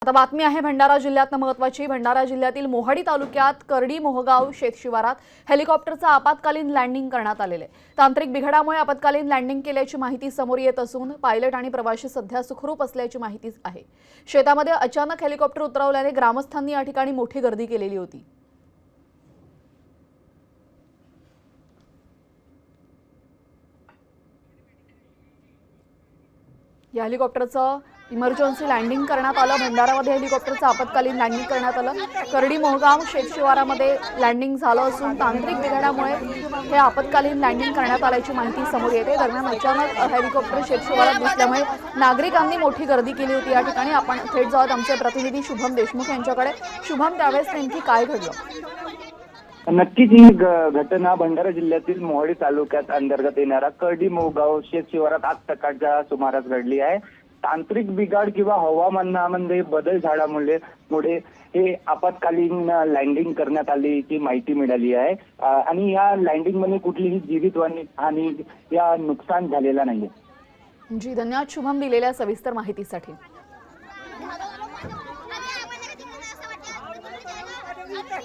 आता बातमी आहे भंडारा जिल्ह्यात महत्त्वाची। भंडारा जिल्ह्यातील मोहाडी तालुक्यात करडी मोहगाव शेतशिवारात हेलिकॉप्टरचं आपत्कालीन लँडिंग करण्यात आलेले। तांत्रिक बिघाडामुळे आपत्कालीन लँडिंग केल्याची माहिती समोर येत असून पायलट आणि प्रवासी सध्या सुखरूप असल्याची माहिती आहे। शेतामध्ये अचानक हेलिकॉप्टर उतरवल्याने ग्रामस्थांनी या ठिकाणी मोठी गर्दी केलेली होती। या हेलिकॉप्टरचं इमर्जन्सी लँडिंग करण्यात आलं। भंडारामध्ये हेलिकॉप्टरचं आपत्कालीन लँडिंग करण्यात आलं। करडी मोहगाव शेतशिवारामध्ये लँडिंग झालं असून तांत्रिक बिघाडामुळे हे आपत्कालीन लँडिंग करण्यात आल्याची माहिती समोर येते। दरम्यान अचानक हेलिकॉप्टर शेतशिवारात दिसल्यामुळे नागरिकांनी मोठी गर्दी केली होती। या ठिकाणी आपण थेट जाऊन आमचे प्रतिनिधी शुभम देशमुख यांच्याकडे। शुभम, त्यावेळेस नेमकी काय घडलं? नक्कीच ही घटना भंडारा जिल्ह्यातील मोहाडी तालुक्यात अंतर्गत येणारा करडी मोहगाव शेतशिवारात आज सकाळच्या सुमारास घडली आहे। तांत्रिक बिघाड किंवा हवामानामध्ये बदल झाल्यामुळे हे आपत्कालीन लँडिंग करण्यात आल्याची माहिती मिळाली आहे आणि या लँडिंग मध्ये कुठलीही जीवितहानी आणि या नुकसान झालेला नाहीये। जी, धन्यवाद शुभम दिलेल्या सविस्तर माहितीसाठी।